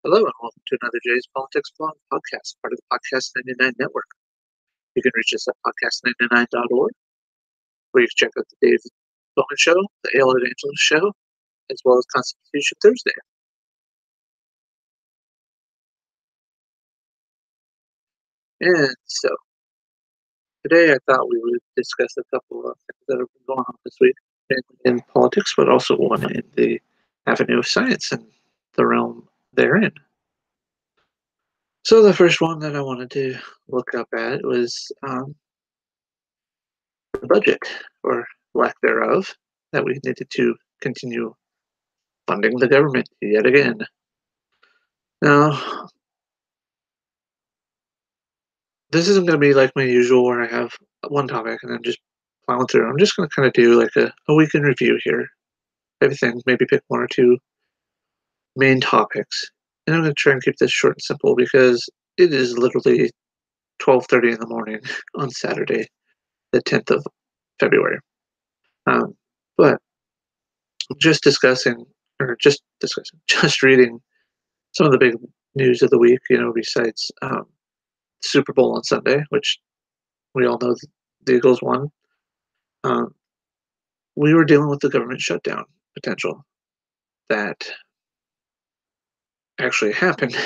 Hello and welcome to another Jay's Politics Blog podcast, part of the Podcast 99 Network. You can reach us at podcast99.org, where you can check out the Dave Bowman Show, the Ale Evangelist Show, as well as Constitution Thursday. And so, today I thought we would discuss a couple of things that have been going on this week in politics, but also one in the avenue of science and the realm therein. So the first one that I wanted to look up at was the budget, or lack thereof, that we needed to continue funding the government yet again. Now, this isn't going to be like my usual where I have one topic and then just plowing through. I'm just going to kind of do like a week in review here. Everything, maybe pick one or two main topics. And I'm going to try and keep this short and simple because it is literally 12:30 in the morning on Saturday, the 10th of February. But just reading some of the big news of the week, besides Super Bowl on Sunday, which we all know the Eagles won. We were dealing with the government shutdown potential that actually happened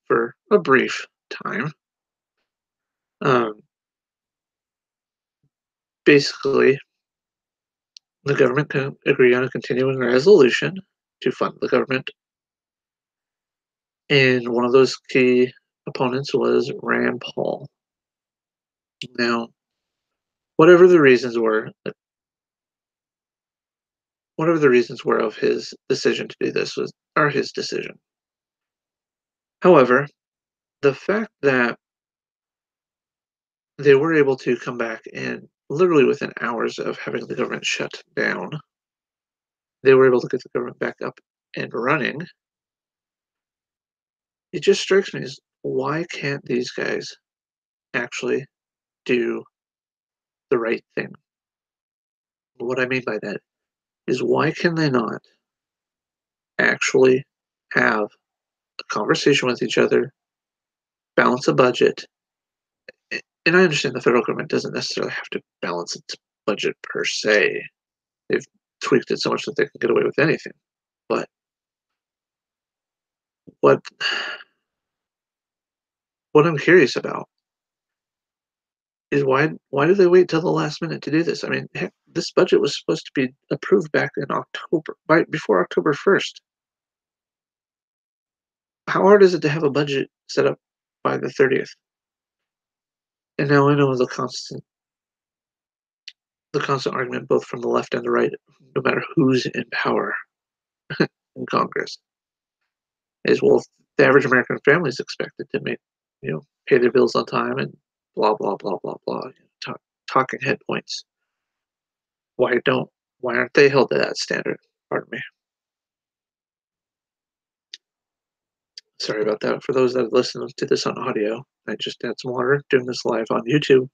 for a brief time. Basically, the government can agree on a continuing resolution to fund the government, and one of those key opponents was Rand Paul. Now, whatever the reasons were of his decision to do this are his decision. However, the fact that they were able to come back and literally within hours of having the government shut down, they were able to get the government back up and running. It just strikes me as, why can't these guys actually do the right thing? What I mean by that is, why can they not actually have a conversation with each other, balance a budget? And I understand the federal government doesn't necessarily have to balance its budget per se. They've tweaked it so much that they can get away with anything. But what I'm curious about is, why do they wait till the last minute to do this? I mean, heck, this budget was supposed to be approved back in October, before October 1st. How hard is it to have a budget set up by the 30th? And now I know the constant argument, both from the left and the right, no matter who's in power in Congress, is, well, the average American family is expected to pay their bills on time and blah blah blah blah blah. Talking head points. Why aren't they held to that standard? Pardon me. Sorry about that. For those that listen to this on audio, I just had some water doing this live on YouTube.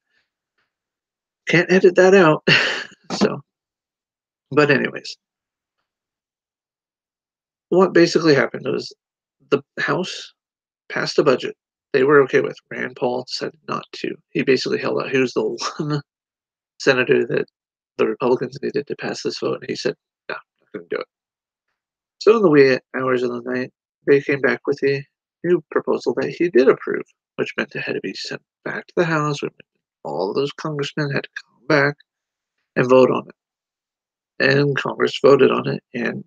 Can't edit that out. So, but anyways, what basically happened was the House passed a budget they were okay with. Rand Paul decided not to. He basically held out. He was the one senator that the Republicans needed to pass this vote, and he said, no, I'm not going to do it. So in the wee hours of the night, they came back with a new proposal that he did approve, which meant it had to be sent back to the House, which meant all of those congressmen had to come back and vote on it. And Congress voted on it and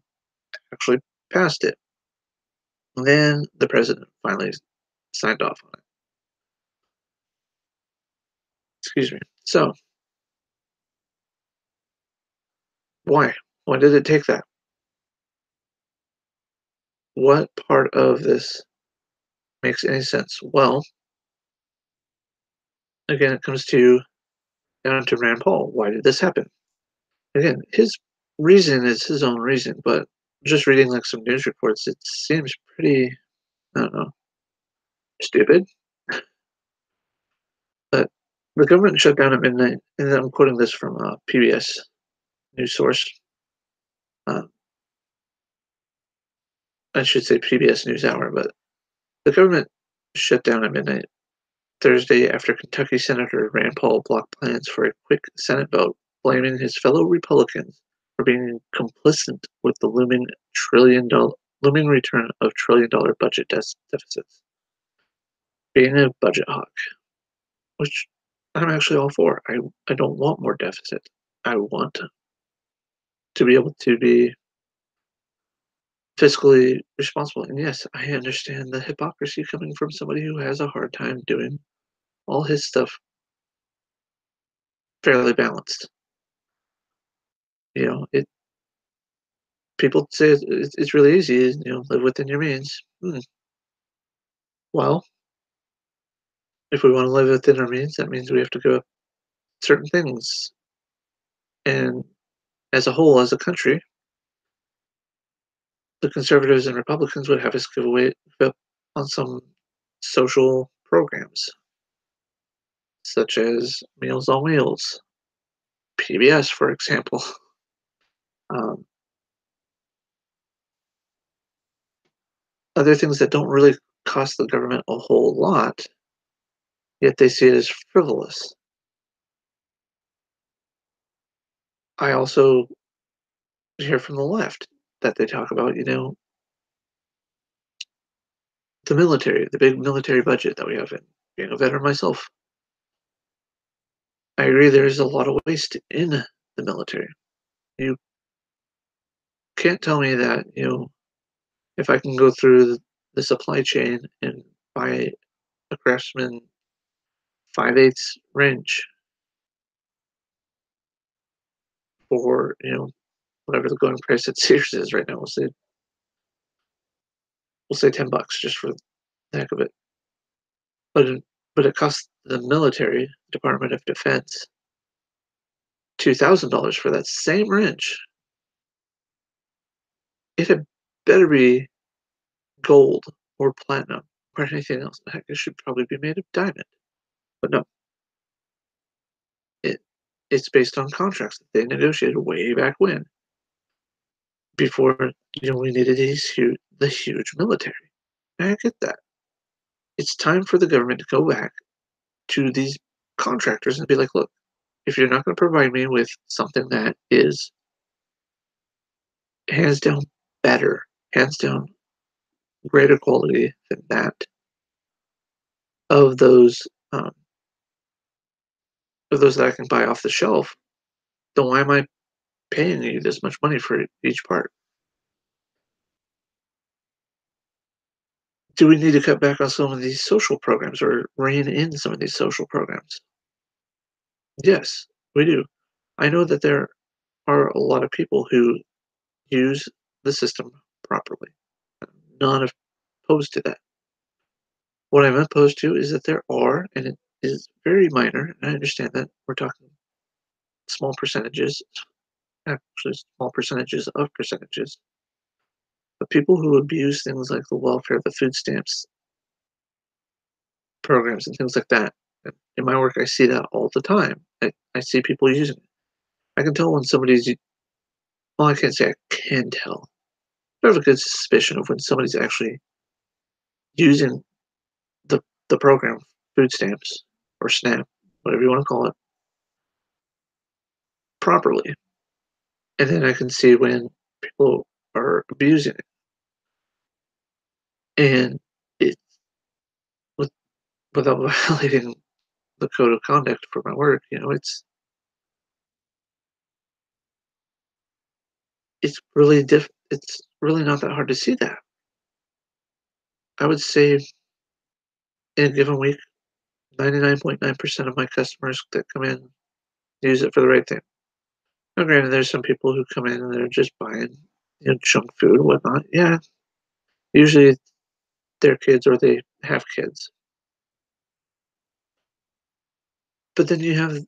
actually passed it. And then the president finally signed off on it. Excuse me. So, why? Why did it take that? What part of this makes any sense? Well, again, it comes down to Rand Paul. Why did this happen? Again, his reason is his own reason, but just reading like some news reports, it seems pretty, I don't know, stupid. But the government shut down at midnight, and I'm quoting this from a PBS news source. I should say PBS NewsHour, but The government shut down at midnight Thursday after Kentucky Senator Rand Paul blocked plans for a quick Senate vote, blaming his fellow Republicans for being complicit with the looming return of trillion-dollar budget deficits. Being a budget hawk, which I'm actually all for. I don't want more deficit. I want to be able to be fiscally responsible. And yes, I understand the hypocrisy coming from somebody who has a hard time doing all his stuff fairly balanced. You know, it people say it's really easy, live within your means. Well, if we want to live within our means, that means we have to give up certain things. And as a whole, as a country, the conservatives and Republicans would have us give up on some social programs, such as Meals on Wheels, PBS, for example. Um, Other things that don't really cost the government a whole lot, yet they see it as frivolous. I also hear from the left that they talk about, the military, the big military budget that we have. And being a veteran myself, I agree there's a lot of waste in the military. You can't tell me that, if I can go through the supply chain and buy a Craftsman 5/8 wrench for, whatever the going price at Sears is right now. We'll say $10 just for the heck of it. But it costs the military, Department of Defense, $2,000 for that same wrench. It had better be gold or platinum or anything else. Heck, it should probably be made of diamond. But no, it it's based on contracts that they negotiated way back when, before we needed the huge military. And I get that. It's time for the government to go back to these contractors and be like, look, if you're not going to provide me with something that is hands down better, hands down greater quality than that of those um, of those that I can buy off the shelf, then why am I paying you this much money for each part? Do we need to cut back on some of these social programs or rein in some of these social programs? Yes, we do. I know that there are a lot of people who use the system properly. I'm not opposed to that. What I'm opposed to is that there are, and it is very minor, and I understand that we're talking small percentages, actually small percentages of percentages, but people who abuse things like the welfare, the food stamps programs, and things like that. In my work, I see that all the time. I see people using it. I can tell when somebody's, well, I can't say I can tell. I have a good suspicion of when somebody's actually using the the program, food stamps or SNAP, whatever you want to call it, properly. And then I can see when people are abusing it. And it with without violating the code of conduct for my work, it's really not that hard to see that. I would say in a given week, 99.9% of my customers that come in use it for the right thing. Now, granted, there's some people who come in and they're just buying, junk food and whatnot. Yeah, usually they're kids or they have kids. But then you have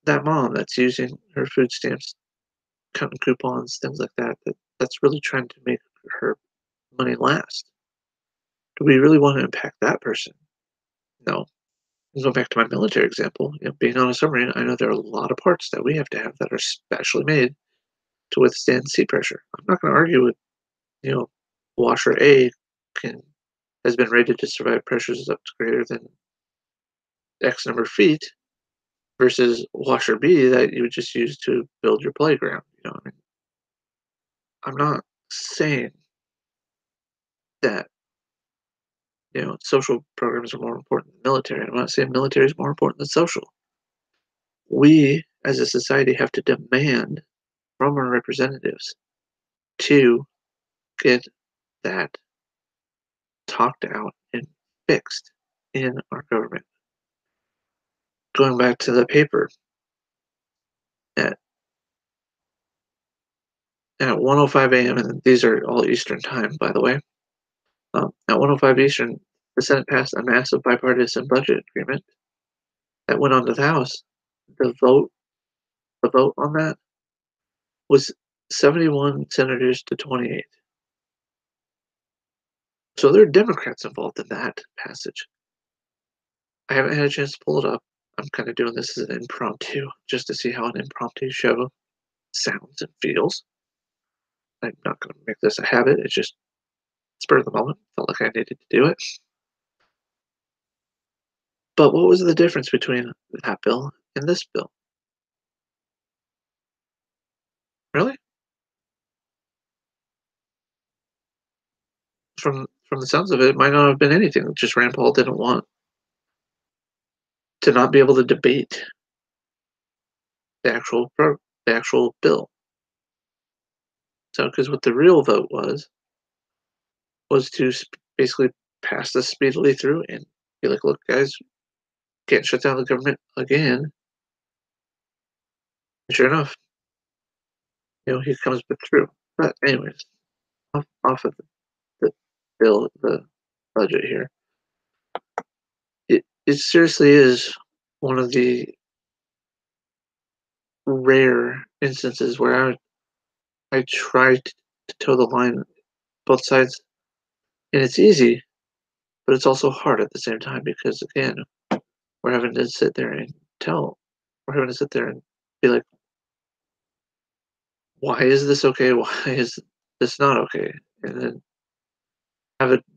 that mom that's using her food stamps, cutting coupons, things like that, that's really trying to make her money last. Do we really want to impact that person? No. Go back to my military example, being on a submarine, I know there are a lot of parts that we have to have that are specially made to withstand sea pressure. I'm not going to argue with, you know, washer A can has been rated to survive pressures up to greater than X number of feet versus washer B that you would just use to build your playground. I mean, I'm not saying that social programs are more important than military. I'm not saying military is more important than social. We, as a society, have to demand from our representatives to get that talked out and fixed in our government. Going back to the paper, at at 1:05 a.m., and these are all Eastern time, by the way. At 1:05 Eastern, the Senate passed a massive bipartisan budget agreement that went on to the House. The vote, the vote on that was 71 senators to 28. So there are Democrats involved in that passage. I haven't had a chance to pull it up. I'm kind of doing this as an impromptu, just to see how an impromptu show sounds and feels. I'm not going to make this a habit. It's just spur of the moment. Felt like I needed to do it. But what was the difference between that bill and this bill? Really? From the sounds of it, it might not have been anything. Just Rand Paul didn't want to not be able to debate the actual bill. So, because what the real vote was to basically pass this speedily through and be like, look, guys, can't shut down the government again. And sure enough, he comes back through. But anyways, off of the bill, the budget here. It seriously is one of the rare instances where I try to toe the line both sides, and it's easy, but it's also hard at the same time because again, we're having to sit there and tell, we're having to sit there and be like, why is this okay? Why is this not okay? And then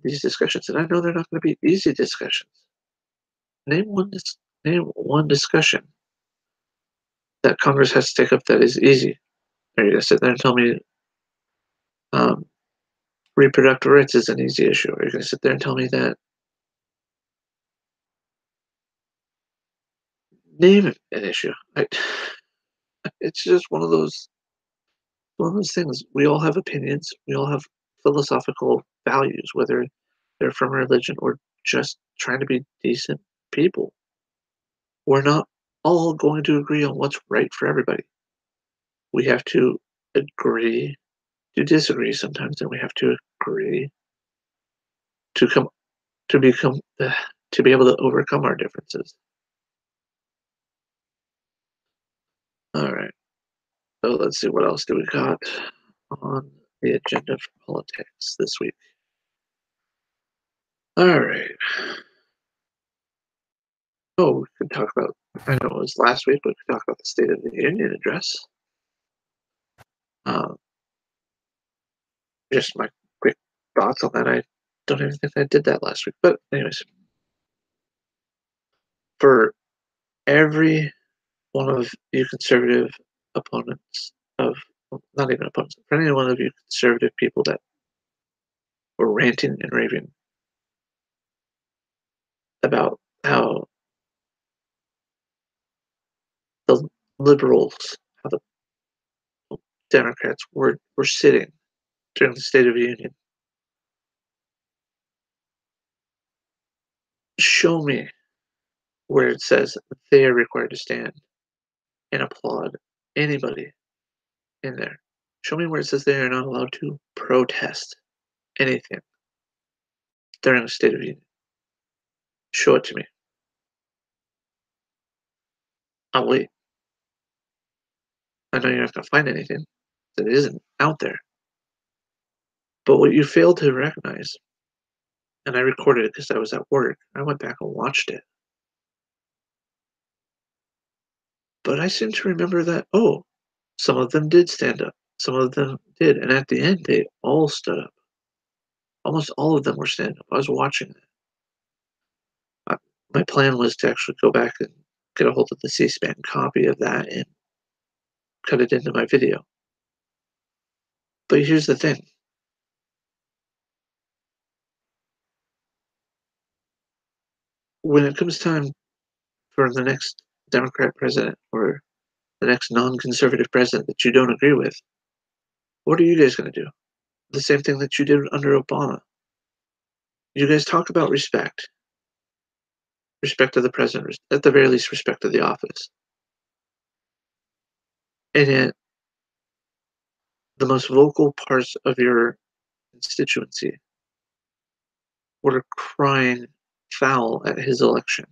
these discussions, and I know they're not going to be easy discussions. Name one. Name one discussion that Congress has to take up that is easy. Are you going to sit there and tell me um, reproductive rights is an easy issue? Are you going to sit there and tell me that? Name an issue. It's just one of those things. We all have opinions. We all have philosophical values, whether they're from religion or just trying to be decent people. We're not all going to agree on what's right for everybody. We have to agree to disagree sometimes, and we have to agree to come to become to be able to overcome our differences. All right. So let's see what else do we got on the agenda for politics this week. All right. Oh, we could talk about. I know it was last week, but we could talk about the State of the Union address. Um, just my quick thoughts on that. I don't even think I did that last week, but anyways, for every one of you conservative opponents of well, not even opponents, for any one of you conservative people that were ranting and raving about how the liberals, how the Democrats were sitting during the State of the Union. Show me where it says they are required to stand and applaud anybody in there. Show me where it says they are not allowed to protest anything during the State of the Union. Show it to me. I'll wait. I know you're not going to find anything that isn't out there. But what you failed to recognize, and I recorded it because I was at work, I went back and watched it. But I seem to remember that, oh, some of them did stand up. Some of them did. And at the end, they all stood up. Almost all of them were standing up. I was watching it. I, my plan was to actually go back and get a hold of the C-SPAN copy of that and cut it into my video. But here's the thing. When it comes time for the next Democrat president or the next non-conservative president that you don't agree with, what are you guys going to do? The same thing that you did under Obama. You guys talk about respect, respect of the president, at the very least, respect of the office. And yet, the most vocal parts of your constituency were crying foul at his election,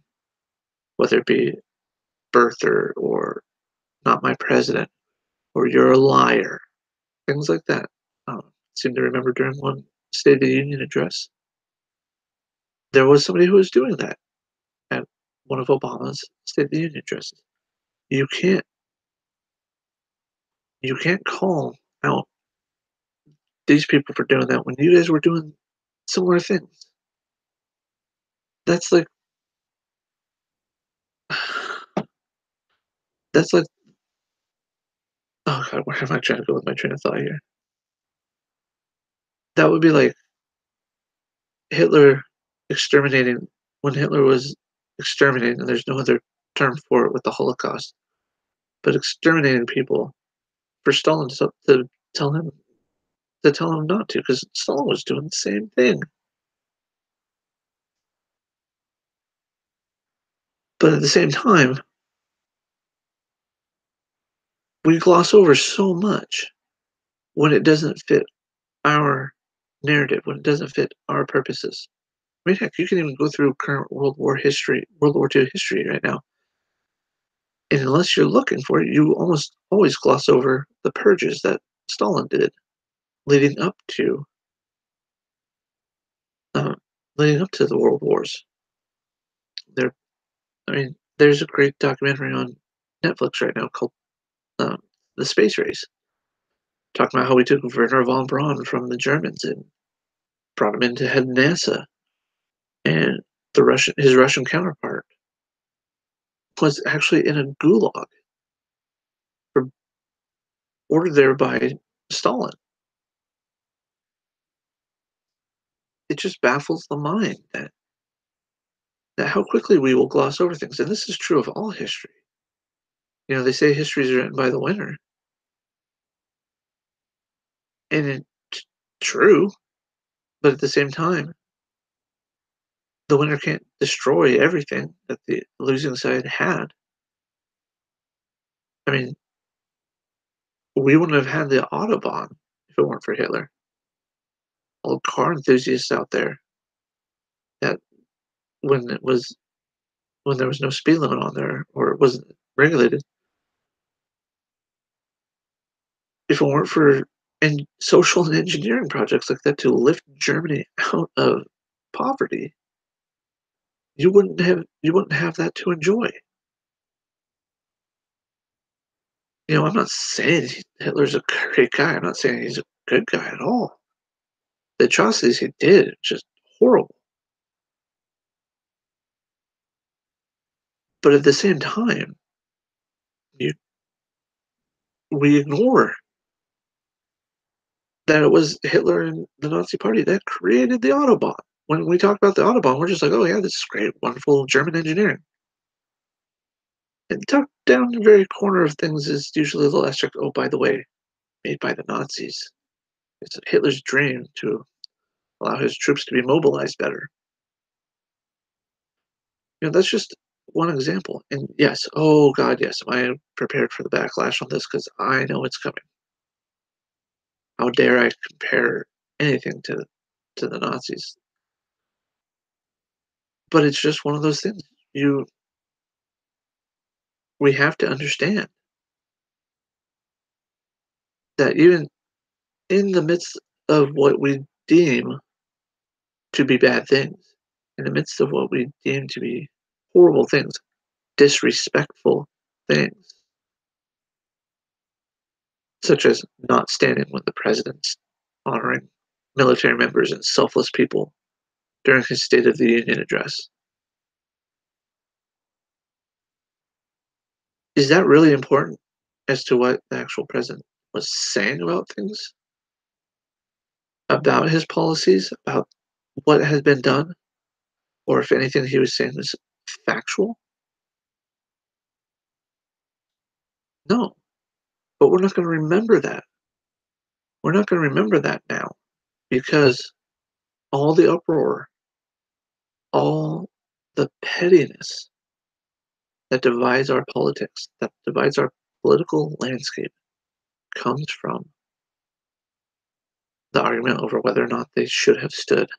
whether it be birther or not my president or you're a liar, things like that. Seem to remember during one State of the Union address, there was somebody who was doing that at one of Obama's State of the Union addresses. You can't you can't call out these people for doing that when you guys were doing similar things. That's like that's like oh god, where am I trying to go with my train of thought here? That would be like Hitler exterminating when Hitler was exterminating, and there's no other term for it with the Holocaust, but exterminating people for Stalin to tell him to tell him not to, because Stalin was doing the same thing. But at the same time, we gloss over so much when it doesn't fit our narrative, when it doesn't fit our purposes. I mean, heck, you can even go through current World War II history right now, and unless you're looking for it, you almost always gloss over the purges that Stalin did leading up to uh, leading up to the world wars. There, I mean, there's a great documentary on Netflix right now called "The Space Race," talking about how we took Werner von Braun from the Germans and brought him in to head NASA, and his Russian counterpart was actually in a gulag for, ordered there by Stalin. It just baffles the mind that how quickly we will gloss over things, and this is true of all history. You know, they say history is written by the winner, and it's true, but at the same time, the winner can't destroy everything that the losing side had. I mean, we wouldn't have had the Autobahn if it weren't for Hitler. All the car enthusiasts out there that when it was when there was no speed limit on there or it wasn't regulated, if it weren't for and social and engineering projects like that to lift Germany out of poverty, you wouldn't have that to enjoy. You know, I'm not saying Hitler's a great guy. I'm not saying he's a good guy at all. The atrocities he did, just horrible. But at the same time, you we ignore that it was Hitler and the Nazi Party that created the Autobahn. When we talk about the Autobahn, we're just like, "Oh, yeah, this is great, wonderful German engineering." And tucked down the very corner of things is usually the asterisk, "Oh, by the way, made by the Nazis." It's Hitler's dream to allow his troops to be mobilized better. You know, that's just one example. And yes, oh god, yes, am I prepared for the backlash on this? Because I know it's coming. How dare I compare anything to the Nazis? But it's just one of those things. You We have to understand that even in the midst of what we deem to be bad things, in the midst of what we deem to be horrible things, disrespectful things, such as not standing when the president's honoring military members and selfless people during his State of the Union address. Is that really important as to what the actual president was saying about things, about his policies, about what has been done, or if anything he was saying was factual? No, but we're not going to remember that. We're not going to remember that now because all the uproar, all the pettiness that divides our politics, that divides our political landscape, comes from the argument over whether or not they should have stood,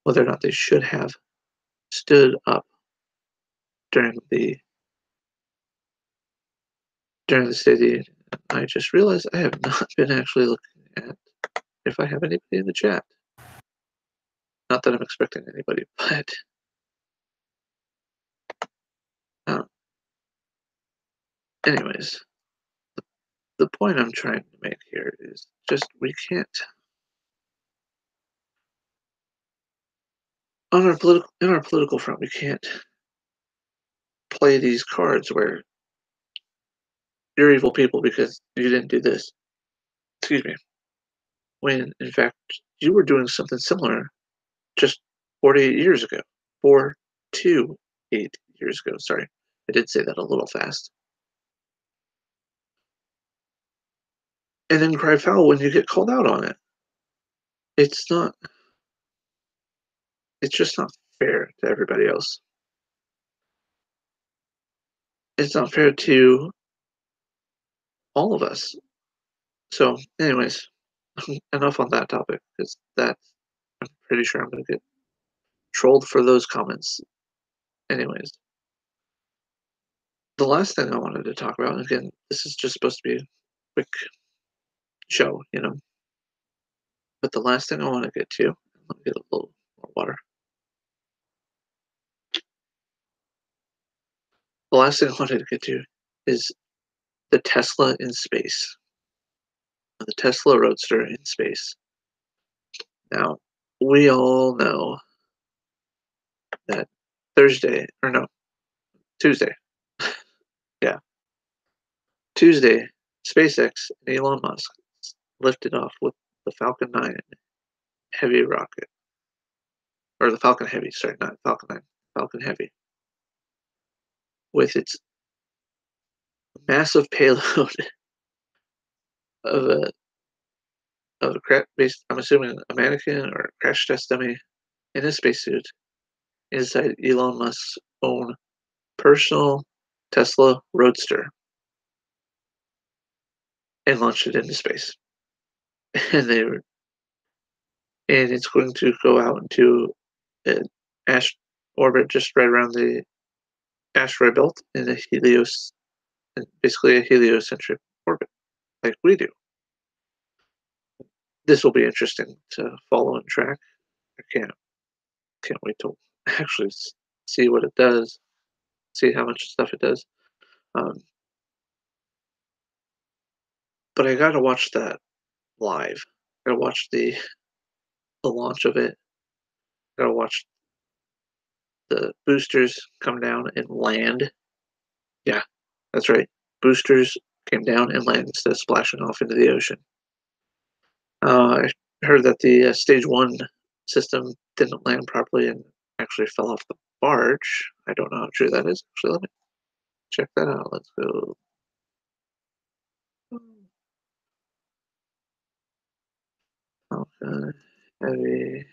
whether or not they should have stood up during the during the State of the Union. I just realized I have not been actually looking at if I have anybody in the chat. Not that I'm expecting anybody, but um, anyways, the point I'm trying to make here is just we can't on our political front we can't play these cards where you're evil people because you didn't do this. Excuse me. When in fact you were doing something similar just 48 years ago. 4 to 8 years ago. Sorry, I did say that a little fast. And then cry foul when you get called out on it. It's not. It's just not fair to everybody else. It's not fair to all of us. So, anyways, enough on that topic because that I'm pretty sure I'm going to get trolled for those comments. Anyways, the last thing I wanted to talk about, and again, this is just supposed to be a quick show. But the last thing I want to get to, let me get a little more water. The last thing I wanted to get to is the Tesla in space, the Tesla Roadster in space. Now, we all know that Thursday, or no, Tuesday, yeah, Tuesday, SpaceX and Elon Musk lifted off with the Falcon 9 Heavy rocket, or the Falcon Heavy, sorry, not Falcon 9, Falcon Heavy, with its massive payload of a based, I'm assuming a mannequin or a crash test dummy in a spacesuit inside Elon Musk's own personal Tesla Roadster and launched it into space. And they were, and it's going to go out into an orbit just right around the asteroid belt in basically a heliocentric orbit, like we do. This will be interesting to follow and track. I can't wait to actually see what it does, see how much stuff it does. Um, but I got to watch that live. I got to watch the launch of it. I got to watch the boosters come down and land. Yeah, that's right. Boosters came down and landed instead of splashing off into the ocean. I heard that the stage one system didn't land properly and actually fell off the barge. I don't know how true that is. Actually, let me check that out. Let's go. Okay. Heavy.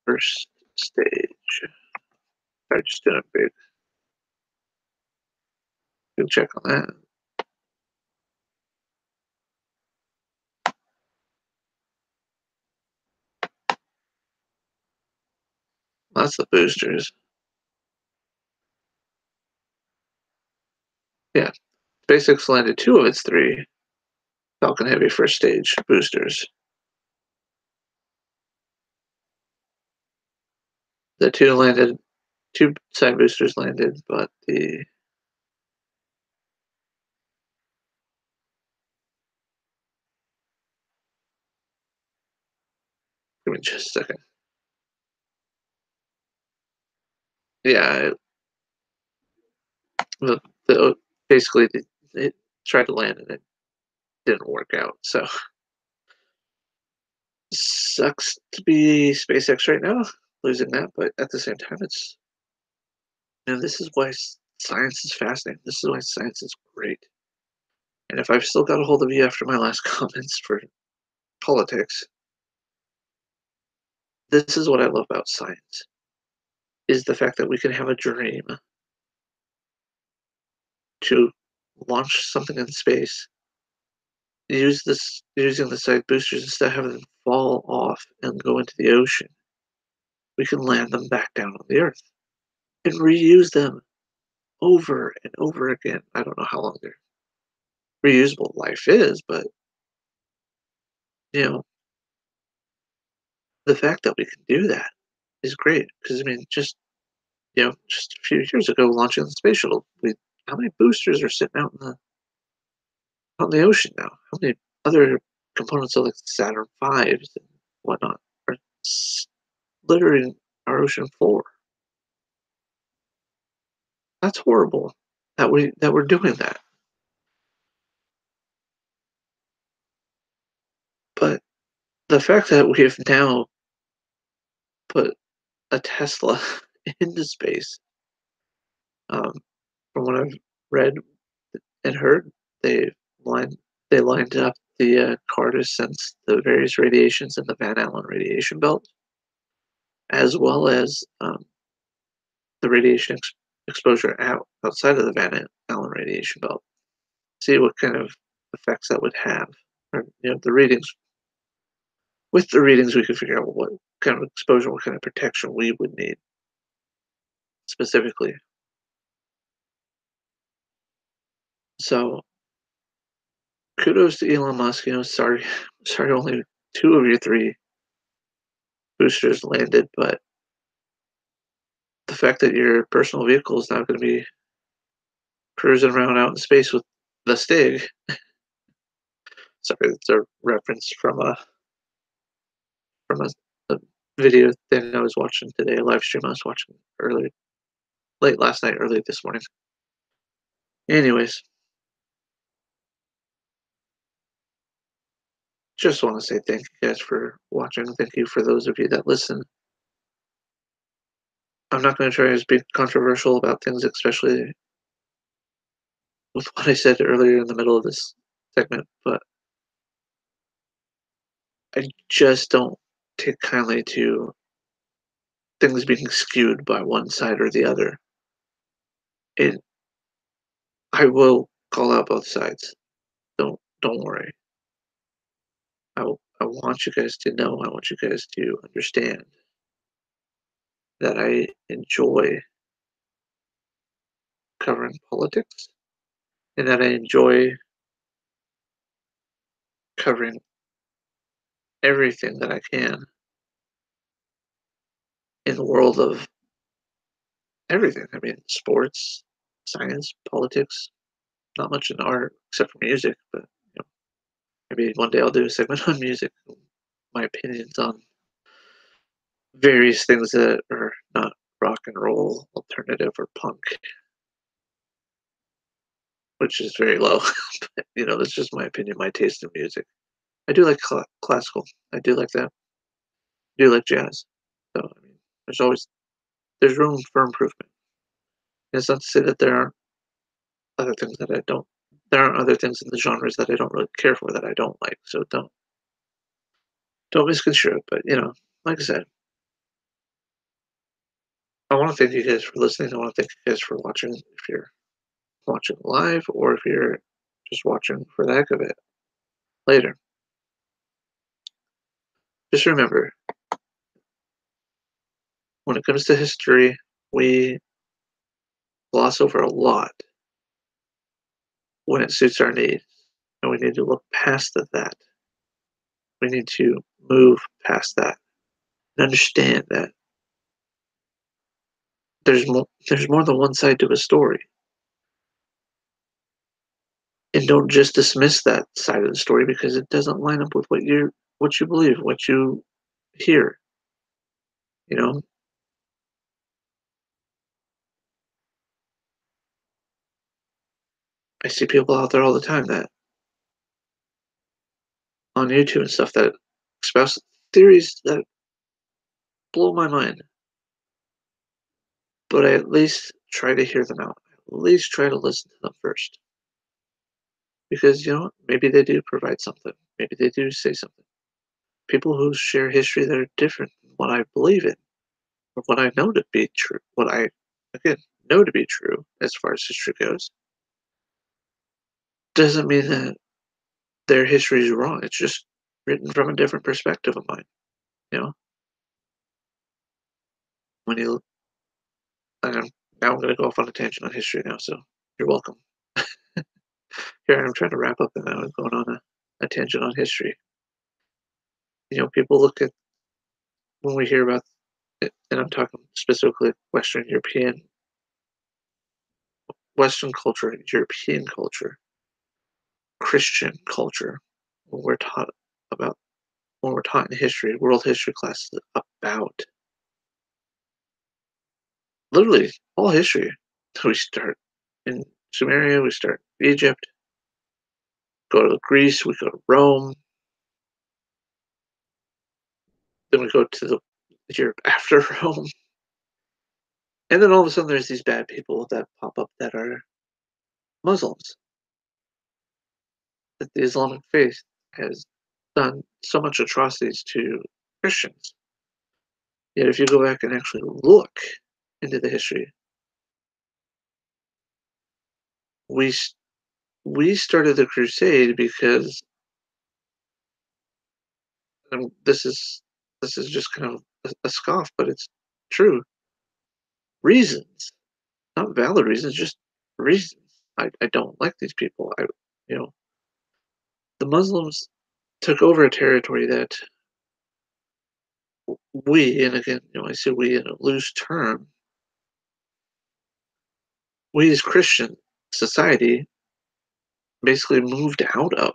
First stage. I just did a big check on that. That's the boosters. Yeah. SpaceX landed 2 of its 3 Falcon Heavy first stage boosters. The 2 landed 2 side boosters landed, but give me just a second. Yeah, the basically, it tried to land and it didn't work out, so sucks to be SpaceX right now, losing that, but at the same time, this is why science is fascinating. This is why science is great. And if I've still got a hold of you after my last comments for politics, this is what I love about science, is the fact that we can have a dream to launch something in space, using the side boosters instead of having them fall off and go into the ocean. We can land them back down on the Earth and reuse them over and over again. I don't know how long their reusable life is, but you know, the fact that we can do that is great. Because I mean, just a few years ago, launching the space shuttle, we how many boosters are sitting out in the ocean now? How many other components of like Saturn fives and whatnot are littering our ocean floor? That's horrible that we're doing that. But the fact that we have now put a Tesla into space, um, from what I've read and heard, they lined they lined up the car to sense the various radiations in the Van Allen radiation belt, as well as the exposure outside of the Allen radiation belt. See what kind of effects that would have. Or, the readings. With the readings, we could figure out what kind of exposure, what kind of protection we would need specifically. So kudos to Elon Musk. Sorry, sorry, only two of your three boosters landed, but the fact that your personal vehicle is now going to be cruising around out in space with the Stig. Sorry, it's a reference from a video thing I was watching today, a live stream I was watching earlier, late last night, early this morning. Anyways, just want to say thank you guys for watching. Thank you for those of you that listen. I'm not going to try to be controversial about things, especially with what I said earlier in the middle of this segment, but I just don't take kindly to things being skewed by one side or the other. And I will call out both sides. Don't worry. I want you guys to know, I want you guys to understand that I enjoy covering politics and that I enjoy covering everything that I can in the world of everything. I mean, sports, science, politics, not much in art except for music, but maybe one day I'll do a segment on music, my opinions on various things that are not rock and roll, alternative, or punk, which is very low. But, that's just my opinion, my taste in music. I do like classical. I do like that. I do like jazz. So I mean, there's room for improvement. It's not to say that there aren't other things that I don't. There aren't other things in the genres that I don't really care for that I don't like. So don't misconstrue it. But like I said, I want to thank you guys for listening. I want to thank you guys for watching. If you're watching live or if you're just watching for the heck of it later, just remember when it comes to history, we gloss over a lot when it suits our needs, and we need to look past that. We need to move past that and understand that there's more than one side to a story, and don't just dismiss that side of the story because it doesn't line up with what you believe, what you hear, you know? I see people out there all the time that on YouTube and stuff that express theories that blow my mind, but I at least try to hear them out. At least try to listen to them first. Because you know what? Maybe they do provide something. Maybe they do say something. People who share history that are different than what I believe in, or what I know to be true, what I, again, know to be true as far as history goes, doesn't mean that their history is wrong. It's just written from a different perspective of mine. You know, when you, and I'm, now I'm going to go off on a tangent on history now, so you're welcome. Here I'm trying to wrap up, and now I'm going on a tangent on history. People look at when we hear about it, and I'm talking specifically Western culture, European culture, Christian culture. When we're taught about when we're taught in history, world history classes about literally all history. We start in Sumeria, we start Egypt, go to Greece, we go to Rome, then we go to the Europe after Rome, and then all of a sudden there's these bad people that pop up that are Muslims. That the Islamic faith has done so much atrocities to Christians. Yet if you go back and actually look into the history, we we started the crusade because this is just kind of a scoff, but it's true. Reasons, not valid reasons, just reasons. I don't like these people. You know, the Muslims took over a territory that and again, I say we in a loose term, we as Christian society basically moved out of.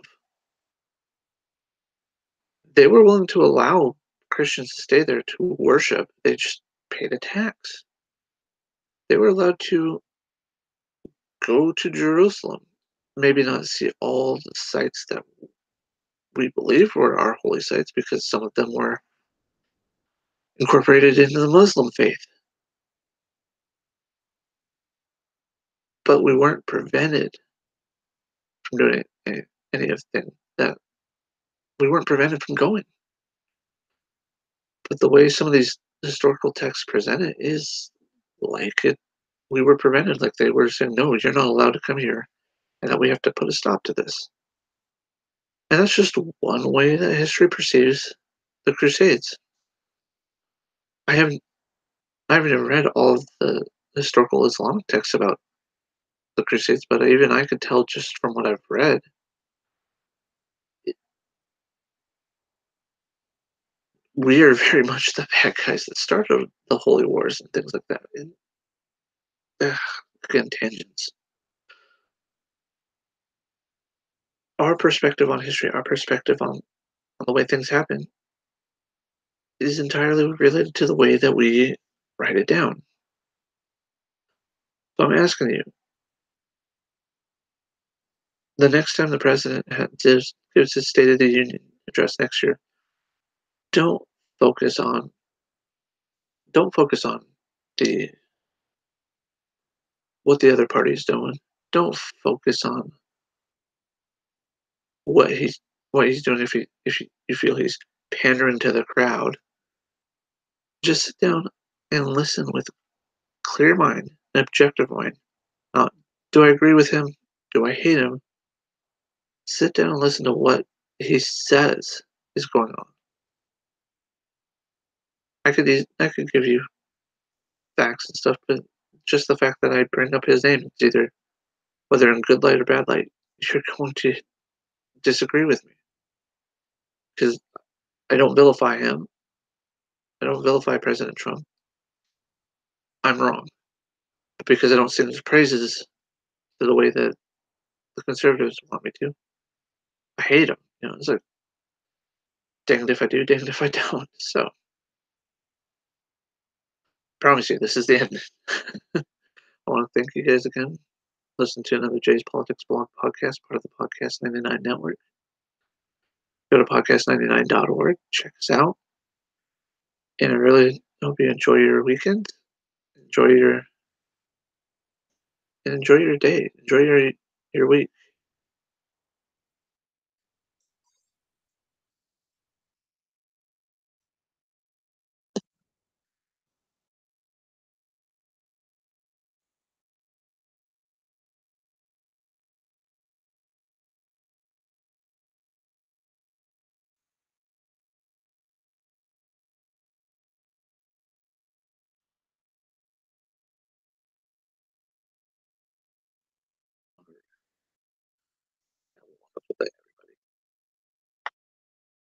They were willing to allow Christians to stay there to worship. They just paid a tax. They were allowed to go to Jerusalem, maybe not see all the sites that we believe were our holy sites because some of them were incorporated into the Muslim faith. But we weren't prevented from doing any of the things that we weren't prevented from going. But the way some of these historical texts present it is like we were prevented, like they were saying, no, you're not allowed to come here, and that we have to put a stop to this. And that's just one way that history perceives the Crusades. I haven't I haven't even read all of the historical Islamic texts about the Crusades, but even I could tell just from what I've read, it, we are very much the bad guys that started the holy wars and things like that. And ugh, again, tangents. Our perspective on history, our perspective on the way things happen, is entirely related to the way that we write it down. So I'm asking you, the next time the president gives his State of the Union address next year, don't focus on don't focus on the what the other party is doing. Don't focus on what he's doing if you feel he's pandering to the crowd. Just sit down and listen with clear mind, an objective mind. Not do I agree with him? Do I hate him? Sit down and listen to what he says is going on. I could give you facts and stuff, but just the fact that I bring up his name, it's either whether in good light or bad light, you're going to disagree with me because I don't vilify him. I don't vilify President Trump. I'm wrong. because I don't sing his praises to the way that the conservatives want me to. I hate him. It's like danged if I do, danged if I don't. So promise you, this is the end. I want to thank you guys again. Listen to another Jay's Politics Blog podcast, part of the Podcast 99 Network. Go to podcast99.org. Check us out. And I really hope you enjoy your weekend. Enjoy your enjoy your day. Enjoy your week.